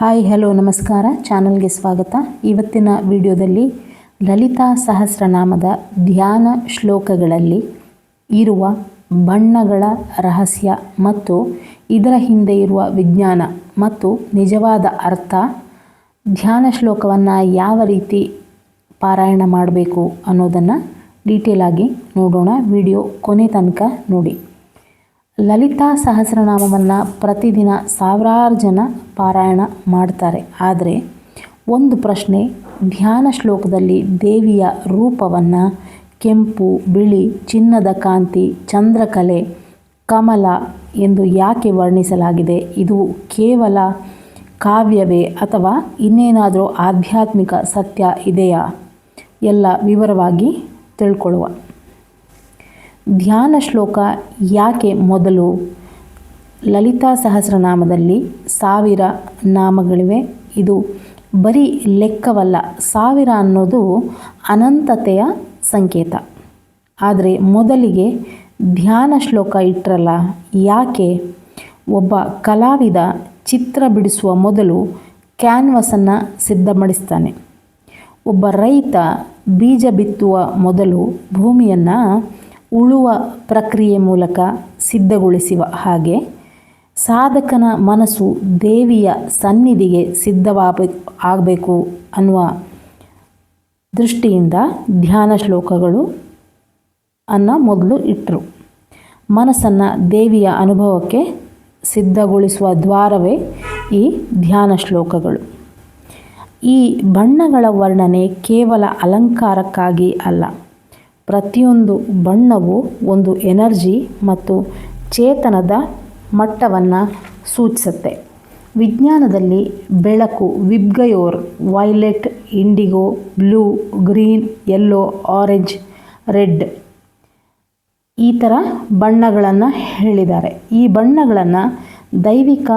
Hi hello ನಮಸ್ಕಾರ, ಚಾನಲ್ಗೆ ಸ್ವಾಗತ. ಇವತ್ತಿನ ವಿಡಿಯೋದಲ್ಲಿ ಲಲಿತಾ ಸಹಸ್ರನಾಮದ ಧ್ಯಾನ ಶ್ಲೋಕಗಳಲ್ಲಿ ಇರುವ ಬಣ್ಣಗಳ ರಹಸ್ಯ ಮತ್ತು ಇದರ ಹಿಂದೆ ಇರುವ ವಿಜ್ಞಾನ ಮತ್ತು ನಿಜವಾದ ಅರ್ಥ, ಧ್ಯಾನ ಶ್ಲೋಕವನ್ನು ಯಾವ ರೀತಿ ಪಾರಾಯಣ ಮಾಡಬೇಕು ಅನ್ನೋದನ್ನು ಡೀಟೇಲ್ ಆಗಿ ನೋಡೋಣ. ವಿಡಿಯೋ ಕೊನೆ ತನಕ ನೋಡಿ. ಲಲಿತಾ ಸಹಸ್ರನಾಮವನ್ನು ಪ್ರತಿದಿನ ಸಾವಿರಾರು ಜನ ಪಾರಾಯಣ ಮಾಡ್ತಾರೆ. ಆದರೆ ಒಂದು ಪ್ರಶ್ನೆ, ಧ್ಯಾನ ಶ್ಲೋಕದಲ್ಲಿ ದೇವಿಯ ರೂಪವನ್ನು ಕೆಂಪು, ಬಿಳಿ, ಚಿನ್ನದ ಕಾಂತಿ, ಚಂದ್ರಕಲೆ, ಕಮಲ ಎಂದು ಯಾಕೆ ವರ್ಣಿಸಲಾಗಿದೆ? ಇದು ಕೇವಲ ಕಾವ್ಯವೇ ಅಥವಾ ಇನ್ನೇನಾದರೂ ಆಧ್ಯಾತ್ಮಿಕ ಸತ್ಯ ಇದೆಯಾ? ಎಲ್ಲ ವಿವರವಾಗಿ ತಿಳ್ಕೊಳ್ಳುವ. ಧ್ಯಾನ ಶ್ಲೋಕ ಯಾಕೆ ಮೊದಲು? ಲಲಿತಾ ಸಹಸ್ರನಾಮದಲ್ಲಿ 1000 ನಾಮಗಳಿವೆ. ಇದು ಬರೀ ಲೆಕ್ಕವಲ್ಲ. 1000 ಅನ್ನೋದು ಅನಂತತೆಯ ಸಂಕೇತ. ಆದರೆ ಮೊದಲಿಗೆ ಧ್ಯಾನ ಶ್ಲೋಕ ಇಟ್ಟರಲ್ಲ, ಯಾಕೆ? ಒಬ್ಬ ಕಲಾವಿದ ಚಿತ್ರ ಬಿಡಿಸುವ ಮೊದಲು ಕ್ಯಾನ್ವಸನ್ನು ಸಿದ್ಧಪಡಿಸ್ತಾನೆ. ಒಬ್ಬ ರೈತ ಬೀಜ ಬಿತ್ತುವ ಮೊದಲು ಭೂಮಿಯನ್ನು ಉಳುವ ಪ್ರಕ್ರಿಯೆ ಮೂಲಕ ಸಿದ್ಧಗೊಳಿಸುವ ಹಾಗೆ ಸಾಧಕನ ಮನಸ್ಸು ದೇವಿಯ ಸನ್ನಿಧಿಗೆ ಸಿದ್ಧವಾಗಬೇಕು ಅನ್ನುವ ದೃಷ್ಟಿಯಿಂದ ಧ್ಯಾನ ಶ್ಲೋಕಗಳು ಮೊದಲು ಇಟ್ಟರು. ಮನಸ್ಸನ್ನು ದೇವಿಯ ಅನುಭವಕ್ಕೆ ಸಿದ್ಧಗೊಳಿಸುವ ದ್ವಾರವೇ ಈ ಧ್ಯಾನ ಶ್ಲೋಕಗಳು. ಈ ಬಣ್ಣಗಳ ವರ್ಣನೆ ಕೇವಲ ಅಲಂಕಾರಕ್ಕಾಗಿ ಅಲ್ಲ. ಪ್ರತಿಯೊಂದು ಬಣ್ಣವು ಒಂದು ಎನರ್ಜಿ ಮತ್ತು ಚೇತನದ ಮಟ್ಟವನ್ನು ಸೂಚಿಸುತ್ತೆ. ವಿಜ್ಞಾನದಲ್ಲಿ ಬೆಳಕು VIBGYOR, violet, indigo, blue, green, yellow, orange, red ಈ ಥರ ಬಣ್ಣಗಳನ್ನು ಹೇಳಿದ್ದಾರೆ. ಈ ಬಣ್ಣಗಳನ್ನು ದೈವಿಕ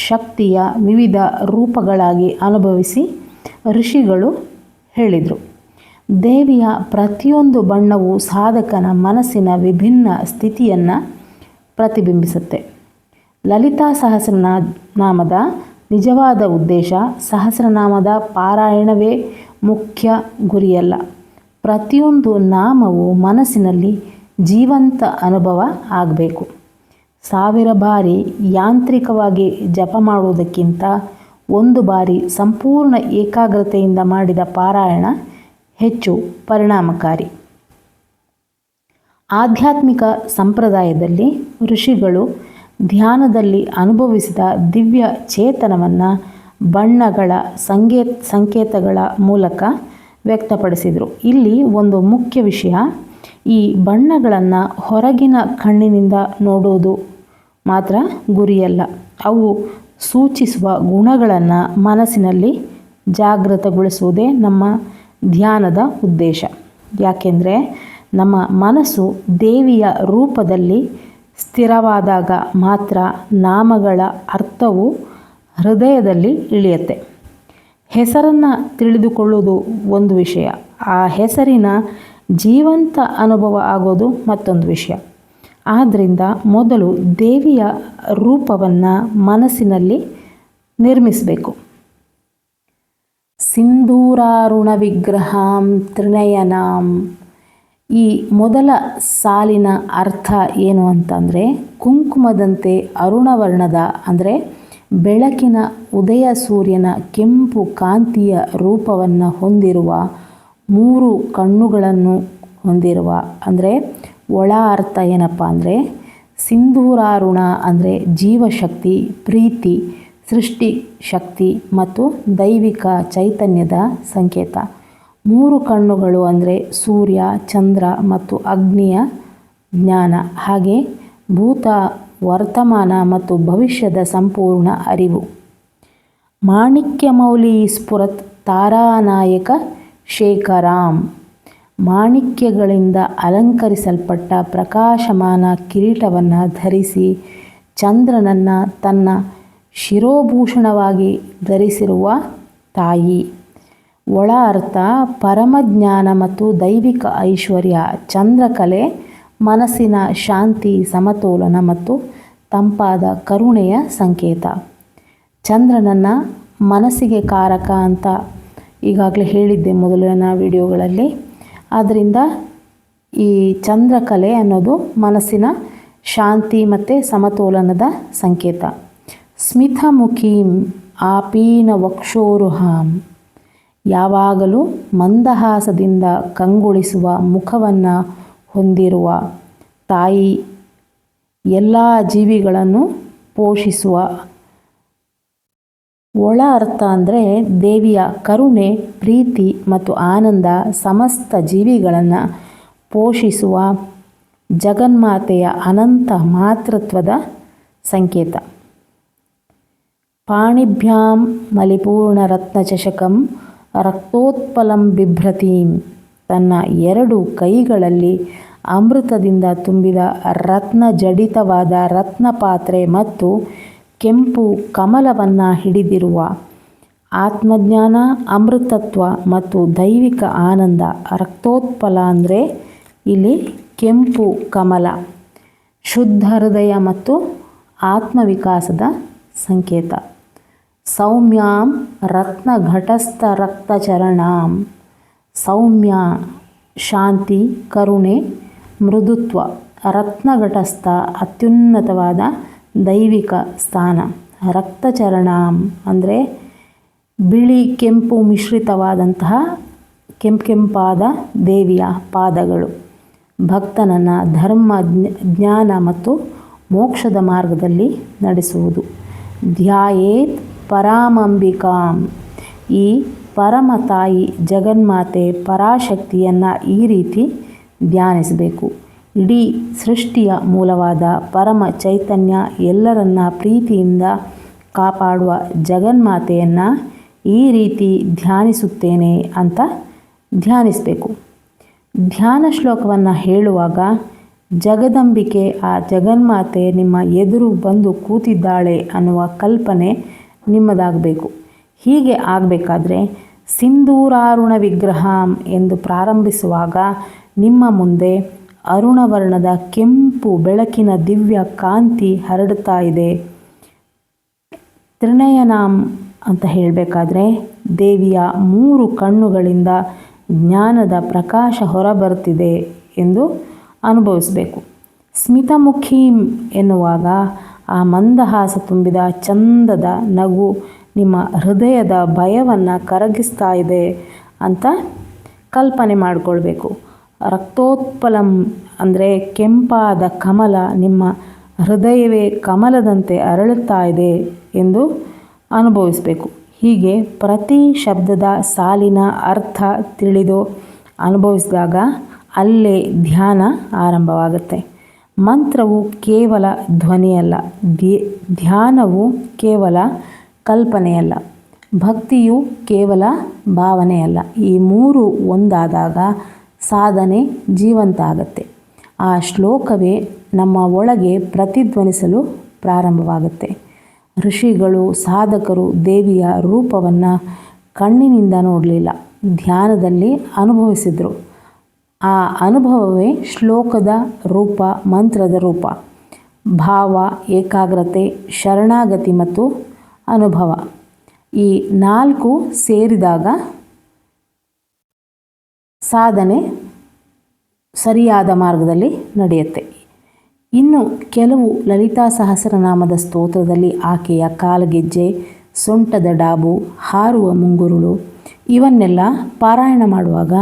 ಶಕ್ತಿಯ ವಿವಿಧ ರೂಪಗಳಾಗಿ ಅನುಭವಿಸಿ ಋಷಿಗಳು ಹೇಳಿದರು. ದೇವಿಯ ಪ್ರತಿಯೊಂದು ಬಣ್ಣವು ಸಾಧಕನ ಮನಸ್ಸಿನ ವಿಭಿನ್ನ ಸ್ಥಿತಿಯನ್ನು ಪ್ರತಿಬಿಂಬಿಸುತ್ತೆ. ಲಲಿತಾ ಸಹಸ್ರನಾಮದ ನಿಜವಾದ ಉದ್ದೇಶ ಸಹಸ್ರನಾಮದ ಪಾರಾಯಣವೇ ಮುಖ್ಯ ಗುರಿಯಲ್ಲ. ಪ್ರತಿಯೊಂದು ನಾಮವು ಮನಸ್ಸಿನಲ್ಲಿ ಜೀವಂತ ಅನುಭವ ಆಗಬೇಕು. 1000 ಬಾರಿ ಯಾಂತ್ರಿಕವಾಗಿ ಜಪ ಮಾಡುವುದಕ್ಕಿಂತ ಒಂದು ಬಾರಿ ಸಂಪೂರ್ಣ ಏಕಾಗ್ರತೆಯಿಂದ ಮಾಡಿದ ಪಾರಾಯಣ ಹೆಚ್ಚು ಪರಿಣಾಮಕಾರಿ. ಆಧ್ಯಾತ್ಮಿಕ ಸಂಪ್ರದಾಯದಲ್ಲಿ ಋಷಿಗಳು ಧ್ಯಾನದಲ್ಲಿ ಅನುಭವಿಸಿದ ದಿವ್ಯ ಚೇತನವನ್ನು ಬಣ್ಣಗಳ ಸಂಕೇತಗಳ ಮೂಲಕ ವ್ಯಕ್ತಪಡಿಸಿದರು. ಇಲ್ಲಿ ಒಂದು ಮುಖ್ಯ ವಿಷಯ, ಈ ಬಣ್ಣಗಳನ್ನು ಹೊರಗಿನ ಕಣ್ಣಿನಿಂದ ನೋಡುವುದು ಮಾತ್ರ ಗುರಿಯಲ್ಲ. ಅವು ಸೂಚಿಸುವ ಗುಣಗಳನ್ನು ಮನಸ್ಸಿನಲ್ಲಿ ಜಾಗೃತಗೊಳಿಸುವುದೇ ನಮ್ಮ ಧ್ಯಾನದ ಉದ್ದೇಶ. ಯಾಕೆಂದರೆ ನಮ್ಮ ಮನಸ್ಸು ದೇವಿಯ ರೂಪದಲ್ಲಿ ಸ್ಥಿರವಾದಾಗ ಮಾತ್ರ ನಾಮಗಳ ಅರ್ಥವು ಹೃದಯದಲ್ಲಿ ಇಳಿಯುತ್ತೆ. ಹೆಸರನ್ನು ತಿಳಿದುಕೊಳ್ಳುವುದು ಒಂದು ವಿಷಯ, ಆ ಹೆಸರಿನ ಜೀವಂತ ಅನುಭವ ಆಗೋದು ಮತ್ತೊಂದು ವಿಷಯ. ಆದ್ದರಿಂದ ಮೊದಲು ದೇವಿಯ ರೂಪವನ್ನು ಮನಸ್ಸಿನಲ್ಲಿ ನಿರ್ಮಿಸಬೇಕು. ಸಿಂಧೂರಾರುಣ ವಿಗ್ರಹಾಂ ತ್ರಿನಯನಾಂ. ಈ ಮೊದಲ ಸಾಲಿನ ಅರ್ಥ ಏನು ಅಂತಂದರೆ, ಕುಂಕುಮದಂತೆ ಅರುಣವರ್ಣದ ಅಂದರೆ ಬೆಳಕಿನ ಉದಯ ಸೂರ್ಯನ ಕೆಂಪು ಕಾಂತಿಯ ರೂಪವನ್ನು ಹೊಂದಿರುವ 3 ಕಣ್ಣುಗಳನ್ನು ಹೊಂದಿರುವ. ಅಂದರೆ ಒಳ ಅರ್ಥ ಏನಪ್ಪ ಅಂದರೆ, ಸಿಂಧೂರಾರುಣ ಅಂದರೆ ಜೀವಶಕ್ತಿ, ಪ್ರೀತಿ, ಸೃಷ್ಟಿ ಶಕ್ತಿ ಮತ್ತು ದೈವಿಕ ಚೈತನ್ಯದ ಸಂಕೇತ. 3 ಕಣ್ಣುಗಳು ಅಂದರೆ ಸೂರ್ಯ, ಚಂದ್ರ ಮತ್ತು ಅಗ್ನಿಯ ಜ್ಞಾನ, ಹಾಗೆ ಭೂತ, ವರ್ತಮಾನ ಮತ್ತು ಭವಿಷ್ಯದ ಸಂಪೂರ್ಣ ಅರಿವು. ಮಾಣಿಕ್ಯಮೌಲಿ ಸ್ಫುರತ್ ತಾರಾನಾಯಕ ಶೇಖರಾಂ. ಮಾಣಿಕ್ಯಗಳಿಂದ ಅಲಂಕರಿಸಲ್ಪಟ್ಟ ಪ್ರಕಾಶಮಾನ ಕಿರೀಟವನ್ನು ಧರಿಸಿ ಚಂದ್ರನನ್ನು ತನ್ನ ಶಿರೋಭೂಷಣವಾಗಿ ಧರಿಸಿರುವ ತಾಯಿ. ಒಳ ಅರ್ಥ ಪರಮಜ್ಞಾನ ಮತ್ತು ದೈವಿಕ ಐಶ್ವರ್ಯ. ಚಂದ್ರಕಲೆ ಮನಸ್ಸಿನ ಶಾಂತಿ, ಸಮತೋಲನ ಮತ್ತು ತಂಪಾದ ಕರುಣೆಯ ಸಂಕೇತ. ಚಂದ್ರನನ್ನು ಮನಸ್ಸಿಗೆ ಕಾರಕ ಅಂತ ಈಗಾಗಲೇ ಹೇಳಿದ್ದೆ ಮೊದಲಿನ ವಿಡಿಯೋಗಳಲ್ಲಿ. ಆದ್ದರಿಂದ ಈ ಚಂದ್ರಕಲೆ ಅನ್ನೋದು ಮನಸ್ಸಿನ ಶಾಂತಿ ಮತ್ತು ಸಮತೋಲನದ ಸಂಕೇತ. ಸ್ಮಿತಮುಖೀಂ ಆಪೀನ ವಕ್ಷೋರುಹಾಂ, ಯಾವಾಗಲೂ ಮಂದಹಾಸದಿಂದ ಕಂಗೊಳಿಸುವ ಮುಖವನ್ನು ಹೊಂದಿರುವ ತಾಯಿ, ಎಲ್ಲ ಜೀವಿಗಳನ್ನು ಪೋಷಿಸುವ. ಒಳ ಅರ್ಥ ಅಂದರೆ ದೇವಿಯ ಕರುಣೆ, ಪ್ರೀತಿ ಮತ್ತು ಆನಂದ ಸಮಸ್ತ ಜೀವಿಗಳನ್ನು ಪೋಷಿಸುವ ಜಗನ್ಮಾತೆಯ ಅನಂತ ಮಾತೃತ್ವದ ಸಂಕೇತ. ಪಾಣಿಭ್ಯಾಂ ಮಲಿಪೂರ್ಣ ರತ್ನಚಷಕಂ ರಕ್ತೋತ್ಪಲಂ ಬಿಭ್ರತೀಂ, ತನ್ನ 2 ಕೈಗಳಲ್ಲಿ ಅಮೃತದಿಂದ ತುಂಬಿದ ರತ್ನ ಜಡಿತವಾದ ರತ್ನಪಾತ್ರೆ ಮತ್ತು ಕೆಂಪು ಕಮಲವನ್ನು ಹಿಡಿದಿರುವ ಆತ್ಮಜ್ಞಾನ, ಅಮೃತತ್ವ ಮತ್ತು ದೈವಿಕ ಆನಂದ. ರಕ್ತೋತ್ಪಲ ಅಂದರೆ ಇಲ್ಲಿ ಕೆಂಪು ಕಮಲ, ಶುದ್ಧ ಹೃದಯ ಮತ್ತು ಆತ್ಮವಿಕಾಸದ ಸಂಕೇತ. ಸೌಮ್ಯಾಂ ರತ್ನಘಟಸ್ಥ ರಕ್ತಚರಣಾಂ, ಸೌಮ್ಯ ಶಾಂತಿ, ಕರುಣೆ, ಮೃದುತ್ವ. ರತ್ನಘಟಸ್ಥ ಅತ್ಯುನ್ನತವಾದ ದೈವಿಕ ಸ್ಥಾನ. ರಕ್ತಚರಣಾಂ ಅಂದರೆ ಬಿಳಿ ಕೆಂಪು ಮಿಶ್ರಿತವಾದಂತಹ ಕೆಂಪಾದ ದೇವಿಯ ಪಾದಗಳು. ಭಕ್ತನನ್ನು ಧರ್ಮ, ಜ್ಞಾನ ಮತ್ತು ಮೋಕ್ಷದ ಮಾರ್ಗದಲ್ಲಿ ನಡೆಸುವುದು. ಧ್ಯಾಯೇತ್ ಪರಾಮಂಬಿಕಾಂ, ಈ ಪರಮ ತಾಯಿ ಜಗನ್ಮಾತೆ ಪರಾಶಕ್ತಿಯನ್ನು ಈ ರೀತಿ ಧ್ಯಾನಿಸಬೇಕು. ಇಡೀ ಸೃಷ್ಟಿಯ ಮೂಲವಾದ ಪರಮ ಚೈತನ್ಯ ಎಲ್ಲರನ್ನ ಪ್ರೀತಿಯಿಂದ ಕಾಪಾಡುವ ಜಗನ್ಮಾತೆಯನ್ನು ಈ ರೀತಿ ಧ್ಯಾನಿಸುತ್ತೇನೆ ಅಂತ ಧ್ಯಾನಿಸಬೇಕು. ಧ್ಯಾನ ಶ್ಲೋಕವನ್ನು ಹೇಳುವಾಗ ಜಗದಂಬಿಕೆ, ಆ ಜಗನ್ಮಾತೆ ನಿಮ್ಮ ಎದುರು ಬಂದು ಕೂತಿದ್ದಾಳೆ ಅನ್ನುವ ಕಲ್ಪನೆ ನಿಮ್ಮದಾಗಬೇಕು. ಹೀಗೆ ಆಗಬೇಕಾದ್ರೆ ಸಿಂಧೂರಾರುಣ ವಿಗ್ರಹಂ ಎಂದು ಪ್ರಾರಂಭಿಸುವಾಗ ನಿಮ್ಮ ಮುಂದೆ ಅರುಣವರ್ಣದ ಕೆಂಪು ಬೆಳಕಿನ ದಿವ್ಯ ಕಾಂತಿ ಹರಡುತ್ತಾ ಇದೆ. ತ್ರಿನಯನಾಂ ಅಂತ ಹೇಳಬೇಕಾದ್ರೆ ದೇವಿಯ 3 ಕಣ್ಣುಗಳಿಂದ ಜ್ಞಾನದ ಪ್ರಕಾಶ ಹೊರಬರುತ್ತಿದೆ ಎಂದು ಅನುಭವಿಸಬೇಕು. ಸ್ಮಿತಮುಖೀಂ ಎನ್ನುವಾಗ ಆ ಮಂದಹಾಸ ತುಂಬಿದ ಚಂದದ ನಗು ನಿಮ್ಮ ಹೃದಯದ ಭಯವನ್ನು ಕರಗಿಸ್ತಾ ಇದೆ ಅಂತ ಕಲ್ಪನೆ ಮಾಡಿಕೊಳ್ಬೇಕು. ರಕ್ತೋತ್ಪಲಂ ಅಂದರೆ ಕೆಂಪಾದ ಕಮಲ, ನಿಮ್ಮ ಹೃದಯವೇ ಕಮಲದಂತೆ ಅರಳುತ್ತಾ ಇದೆ ಎಂದು ಅನುಭವಿಸಬೇಕು. ಹೀಗೆ ಪ್ರತಿ ಶಬ್ದದ ಸಾಲಿನ ಅರ್ಥ ತಿಳಿದು ಅನುಭವಿಸಿದಾಗ ಅಲ್ಲೇ ಧ್ಯಾನ ಆರಂಭವಾಗುತ್ತೆ. ಮಂತ್ರವು ಕೇವಲ ಧ್ವನಿಯಲ್ಲ, ಧ್ಯಾನವು ಕೇವಲ ಕಲ್ಪನೆಯಲ್ಲ, ಭಕ್ತಿಯು ಕೇವಲ ಭಾವನೆಯಲ್ಲ. ಈ 3 ಒಂದಾದಾಗ ಸಾಧನೆ ಜೀವಂತ ಆಗುತ್ತೆ. ಆ ಶ್ಲೋಕವೇ ನಮ್ಮ ಒಳಗೆ ಪ್ರತಿಧ್ವನಿಸಲು ಪ್ರಾರಂಭವಾಗುತ್ತೆ. ಋಷಿಗಳು, ಸಾಧಕರು ದೇವಿಯ ರೂಪವನ್ನು ಕಣ್ಣಿನಿಂದ ನೋಡಲಿಲ್ಲ, ಧ್ಯಾನದಲ್ಲಿ ಅನುಭವಿಸಿದರು. ಆ ಅನುಭವವೇ ಶ್ಲೋಕದ ರೂಪ, ಮಂತ್ರದ ರೂಪ. ಭಾವ, ಏಕಾಗ್ರತೆ, ಶರಣಾಗತಿ ಮತ್ತು ಅನುಭವ, ಈ 4 ಸೇರಿದಾಗ ಸಾಧನೆ ಸರಿಯಾದ ಮಾರ್ಗದಲ್ಲಿ ನಡೆಯುತ್ತೆ. ಇನ್ನು ಕೆಲವು ಲಲಿತಾ ಸಹಸ್ರನಾಮದ ಸ್ತೋತ್ರದಲ್ಲಿ ಆಕೆಯ ಕಾಲಗೆಜ್ಜೆ, ಸೊಂಟದ ಡಾಬು, ಹಾರುವ ಮುಂಗುರುಳು ಇವನ್ನೆಲ್ಲ ಪಾರಾಯಣ ಮಾಡುವಾಗ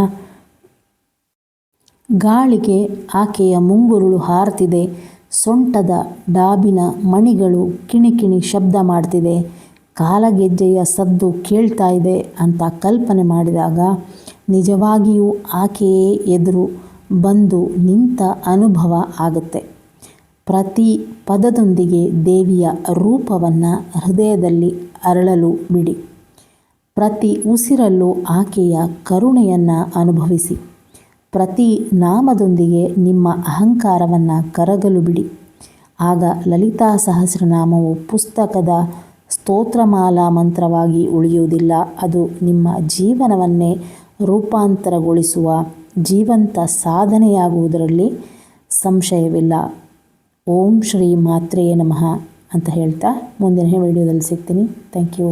ಗಾಳಿಗೆ ಆಕೆಯ ಮುಂಗುರುಳು ಹಾರುತ್ತಿದೆ, ಸೊಂಟದ ಡಾಬಿನ ಮಣಿಗಳು ಕಿಣಿಕಿಣಿ ಶಬ್ದ ಮಾಡ್ತಿದೆ, ಕಾಲಗೆಜ್ಜೆಯ ಸದ್ದು ಕೇಳ್ತಾ ಇದೆ ಅಂತ ಕಲ್ಪನೆ ಮಾಡಿದಾಗ ನಿಜವಾಗಿಯೂ ಆಕೆಯೇ ಎದುರು ಬಂದು ನಿಂತ ಅನುಭವ ಆಗುತ್ತೆ. ಪ್ರತಿ ಪದದೊಂದಿಗೆ ದೇವಿಯ ರೂಪವನ್ನು ಹೃದಯದಲ್ಲಿ ಅರಳಲು ಬಿಡಿ. ಪ್ರತಿ ಉಸಿರಲ್ಲೂ ಆಕೆಯ ಕರುಣೆಯನ್ನು ಅನುಭವಿಸಿ. ಪ್ರತಿ ನಾಮದೊಂದಿಗೆ ನಿಮ್ಮ ಅಹಂಕಾರವನ್ನು ಕರಗಲು ಬಿಡಿ. ಆಗ ಲಲಿತಾ ಸಹಸ್ರನಾಮವು ಪುಸ್ತಕದ ಸ್ತೋತ್ರಮಾಲಾ ಮಂತ್ರವಾಗಿ ಉಳಿಯುವುದಿಲ್ಲ, ಅದು ನಿಮ್ಮ ಜೀವನವನ್ನೇ ರೂಪಾಂತರಗೊಳಿಸುವ ಜೀವಂತ ಸಾಧನೆಯಾಗುವುದರಲ್ಲಿ ಸಂಶಯವಿಲ್ಲ. ಓಂ ಶ್ರೀ ಮಾತ್ರೇ ನಮಃ ಅಂತ ಹೇಳ್ತಾ ಮುಂದಿನ ವಿಡಿಯೋದಲ್ಲಿ ಸಿಗ್ತೀನಿ. Thank you.